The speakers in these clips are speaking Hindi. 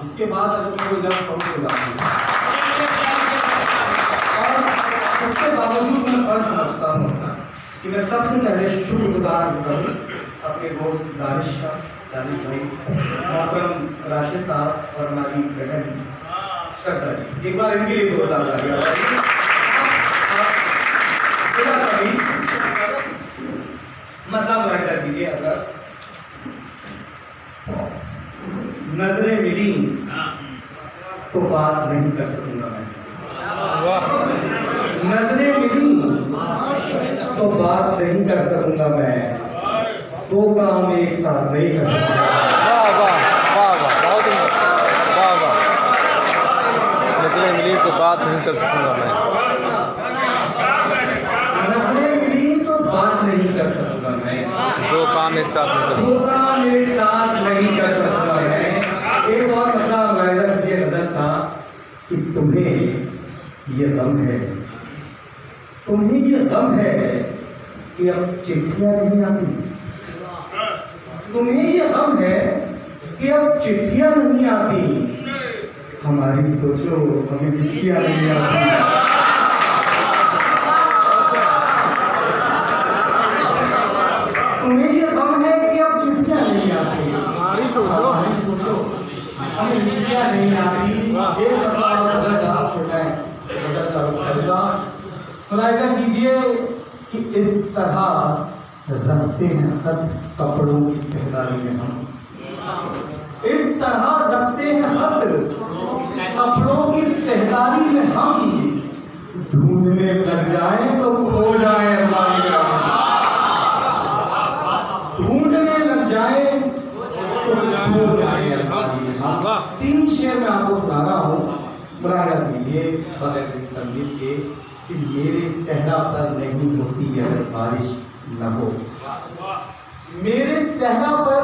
इसके बाद अगर मैं कोई लफ्ज़ कहूँ तो लाऊंगा। और उसके बावजूद मैं फर्ज समझता हूँ कि मैं सबसे पहले शुक्रगुजार करूँ अपने दोस्त दानिश का, दानिश भाई, मोहतरम राशिद साहब और हमारी बहन श्रद्धा जी। एक बार इनके लिए जोरदार तालियां। मतलब मुलाहिजा कीजिए, अगर नजरें मिली तो बात नहीं कर सकूंगा मैं, नजरें मिली तो बात नहीं कर सकूंगा मैं, दो काम एक साथ नहीं कर सकूंगा। वाह वाह वाह वाह, बहुत सुंदर, वाह वाह। नजरें मिली तो बात नहीं कर सकूंगा मैं, नजरें मिली तो बात नहीं कर सकूंगा मैं, दो काम एक साथ नहीं कर दो काम एक साथ नहीं कर सकूंगा मैं। एक और मतलब मुलाहिजा कीजिए नजर था कि तुम्हें ये गम है, तुम्हें ये गम है कि अब चिट्ठियां नहीं आती, तुम्हें ये गम है कि अब चिट्ठियां नहीं आती, हमारी सोचो हमें चिट्ठियां नहीं आती। तुम्हें ये गम है कि अब चिट्ठियां नहीं आती, हमारी सोचो हमें चिट्ठियां नहीं आती। एक मतलब नजर का छोटा है, नजर का रुखा मुलाहिजा कीजिए कि इस तरह रखते हैं खत कपड़ों की तहदारी में हम, इस तरह रखते हैं खत कपड़ों की तहदारी में हम, ढूंढने लग जाए तो खो जाए अल्लाह की रहमत, ढूंढने लग जाए तो खो जाए अल्लाह की रहमत। तीन शेर में आपको सुना रहा हूँ, मुलाहिजा कीजिए बगैर तकलीफ के कि मेरे सहरा पर नहीं होती अगर बारिश न हो, मेरे सहरा पर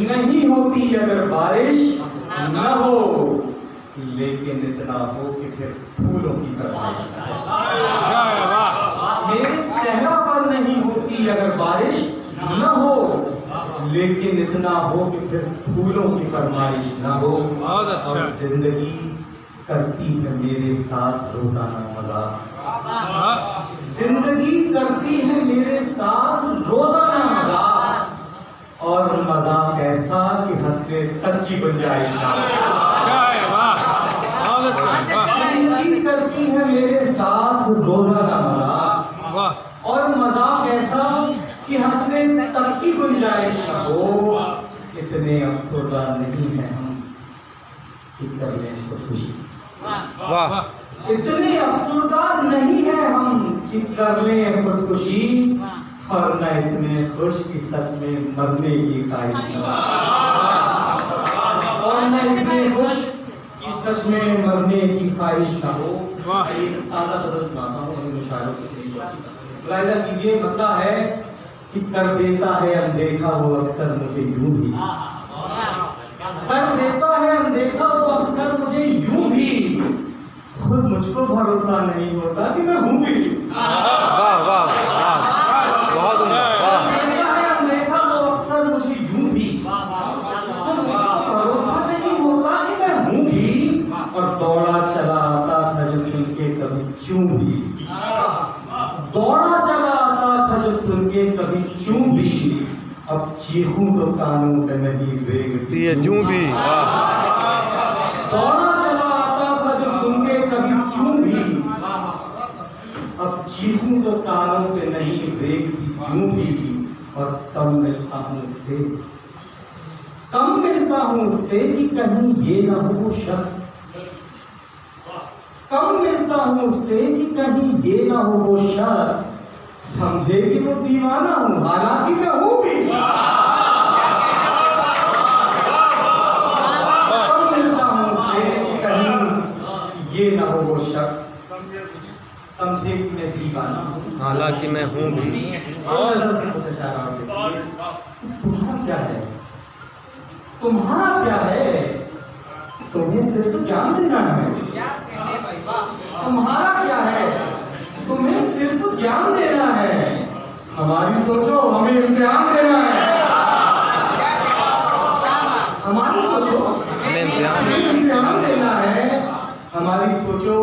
नहीं होती अगर बारिश न हो, लेकिन इतना हो कि फिर फूलों की फरमाइश न हो। मेरे सहरा पर नहीं होती अगर बारिश न हो, लेकिन इतना हो कि फिर फूलों की फरमाइश न हो। बहुत अच्छा। और जिंदगी करती है मेरे साथ रोजाना मजाक, जिंदगी करती है मेरे साथ रोजाना मजाक, और मजाक ऐसा कि हंसने तक की गुंजाइश ना हो। जिंदगी करती है मेरे साथ रोजाना मजाक, और मजाक ऐसा कि हंसने तक की गुंजाइश ना हो। इतने अफसरदा नहीं है हम कि कर लें खुदकुशी, वाह, इतने अफसरदा नहीं है हम कि कर लें खुदकुशी, और न इतने खुश कि सच में मरने की ख्वाहिश न हो, और न इतने खुश कि सच में मरने की ख्वाहिश न हो। एक ताज़ा बदल सुनाता हूँ अपने मुशायरों के लिए। मुलाहिजा कीजिए, मतलब है कि कर देता है अनदेखा वो अक्सर मुझे यूं भी, कर देता है अनदेखा वो अक्सर मुझे यूं भी, खुद मुझको भरोसा नहीं होता कि मैं हूं भी। वाह वाह वाह, बहुत उम्दा, वाह। देता है अनदेखा वो अक्सर मुझे यूं भी, खुद मुझको भरोसा नहीं होता कि मैं हूं भी, और दौड़ा चला आता था जो सुन के कभी चूं भी, दौड़ा चला आता था जो सुन के कभी चूं भी, अब चीखूं तो कानों पे नहीं रेंगती ये जूं भी, वाह। दौड़ा चला आता था जो सुन के कभी चूं भी, अब चीखूं तो कानों पे नहीं रेंगती जूं भी, और कम मिलता हूं उससे, कम मिलता हूं उससे कि कहीं ये ना हो वो शख्स, कम मिलता हूं उससे कि कहीं ये ना हो वो शख्स, समझे कि वो दीवाना हूं हालांकि मैं हूं भी। कम मिलता हूं उससे कि कहीं ये ना हो वो शख्स, समझे कि मैं दीवाना हूं हालांकि मैं हूँ भी। तुम्हारा क्या है, तुम्हारा क्या है, तुम्हें सिर्फ ज्ञान देना है, तुम्हारा क्या है, तुम्हें सिर्फ ज्ञान देना है, हमारी सोचो हमें इम्तिहान देना है, हमारी सोचो हमें इम्तिहान हमारी सोचो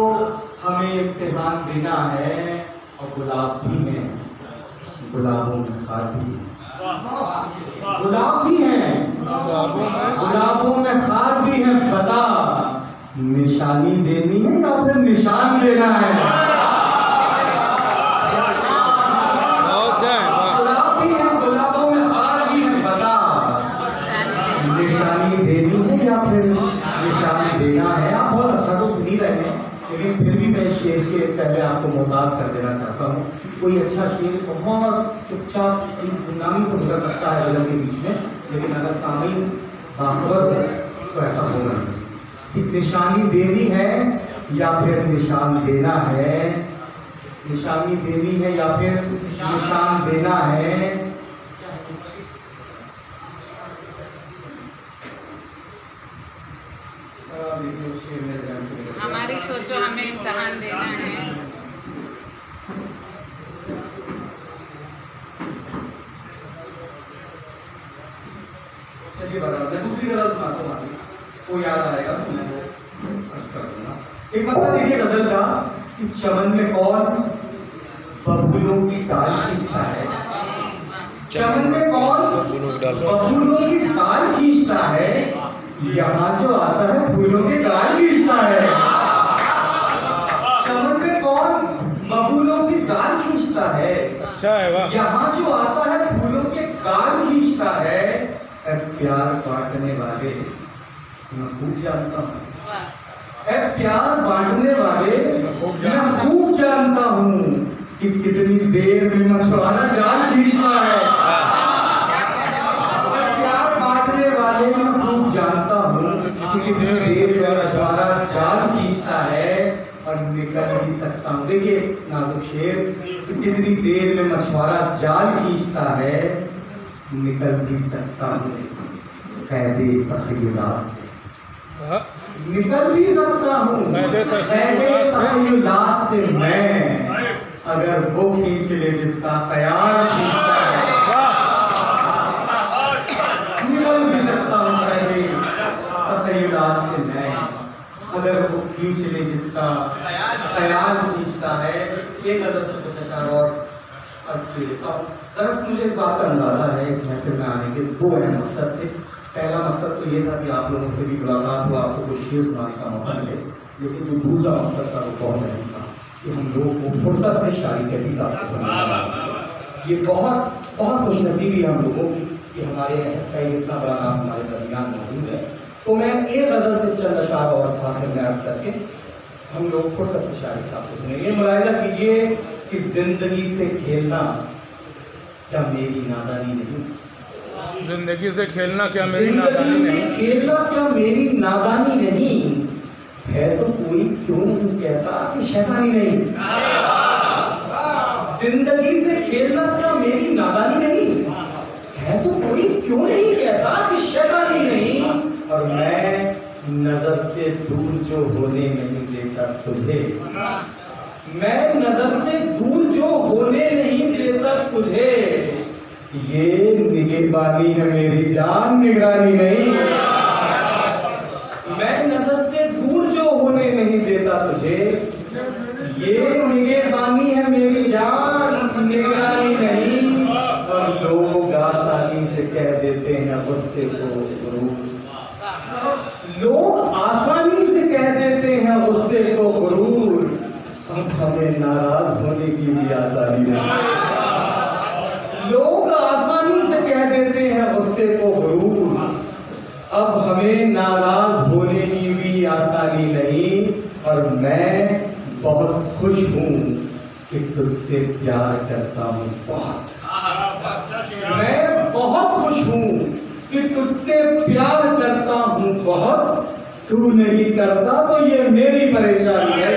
हमें इम्तिहान देना है और गुलाब भी है, गुलाबों में खाद भी है, गुलाब भी है, गुलाबों में खाद भी है। बता निशानी देनी है या फिर निशान देना है? गुलाब भी है, गुलाबों में खाद भी है। बता निशानी देनी है या फिर निशान देना है? आप बहुत अच्छा तो सुन ही रहे हैं, लेकिन फिर भी मैं शेर के पहले आपको मोहतात कर देना चाहता हूँ। कोई अच्छा शेर बहुत चुपचाप एक गुमनामी से गुजर सकता है गजल के बीच में, लेकिन अगर सामने बाखबर है तो ऐसा होगा नहीं। निशानी देनी है या फिर निशान देना है? निशानी देनी है या फिर निशान देना है? हमारी सोचो हमें इम्तिहान देना है। चलिए बराबर, मैं दूसरी गजल सुनाता हूँ, वो याद आएगा तो मैं वो अर्ज कर दूंगा। एक मतलब देखिए गजल का कि चमन में कौन बबूलों की डाल खींचता है, चमन में कौन बबूलों की डाल खींचता है, यहाँ जो आता है फूलों के गाल खींचता है। चमन में कौन बबूलों की गाल खींचता है, अच्छा है वाह। यहाँ जो आता है फूलों के गाल खींचता है। प्यार बांटने वाले मैं खूब जानता हूँ, प्यार बांटने वाले मैं खूब जानता हूँ कि कितनी देर में मछुआरा जाल खींचता है। प्यार बांटने वाले मैं खूब जानता हूँ कि कितनी देर में मछुआरा जाल खींचता है और निकल नहीं सकता हूँ। देखिए नाजुक शेर कि कितनी देर में मछुआरा जाल खींचता है, निकल भी सकता हूँ कैदे तखय्युलात से, निकल भी सकता हूँ कैदे तखय्युलात से मैं, अगर वो खींच ले जिसका ख्याल खींचता है। निकल भी सकता हूँ कैदे तखय्युलात से मैं, अगर वो खींच ले जिसका ख्याल खींचता है। ये गजल से कुछ अच्छा और दरअसल मुझे इस बात का अंदाजा है इस महफिल में आने के दो अहम मकसद थे। पहला मकसद तो ये था कि आप लोगों से भी मुलाकात हो, आपको कुछ शेर सुनाने का मौका मिले, लेकिन जो दूसरा मकसद था वो बहुत अहम था कि हम लोगों को फुर्सत से शायरी कैफी साहब को सुनाना। ये बहुत बहुत खुशनसीबी है हम लोगों की कि हमारे का इतना बड़ा नाम हमारे दरमियान मौजूद है। तो मैं एक गजल से चंद अशार और आखिर में अर्ज करके हम लोग फुर्सत से शायरी साहब को सुनेंगे। मुलाहिजा कीजिए कि जिंदगी से खेलना क्या मेरी नादानी नहीं, जिंदगी से खेलना क्या मेरी नादानी नहीं, खेलना क्या मेरी नादानी नहीं है, तो कोई क्यों नहीं कहता कि शैतानी नहीं। जिंदगी से खेलना क्या मेरी नादानी नहीं है, तो कोई क्यों नहीं कहता कि शैतानी नहीं। और मैं नजर से दूर जो होने नहीं देता तुझे, मैं नजर से दूर जो होने नहीं देता तुझे, ये निगहबानी है मेरी जान, निगरानी नहीं। मैं नजर से दूर जो होने नहीं देता तुझे, ये निगहबानी है मेरी जान, निगरानी नहीं। और लोग आसानी से कह देते हैं गुस्से को गुरूर, लोग आसानी से कह देते हैं गुस्से को गुरूर, हमें नाराज होने की भी आसानी नहीं। लोग आसानी से कह देते हैं गुस्से को गुरूर, अब हमें नाराज होने की भी आसानी नहीं। और मैं बहुत खुश हूँ कि तुझसे प्यार करता हूँ बहुत, मैं बहुत खुश हूँ कि तुझसे प्यार करता हूँ बहुत, तू नहीं करता तो ये मेरी परेशानी है।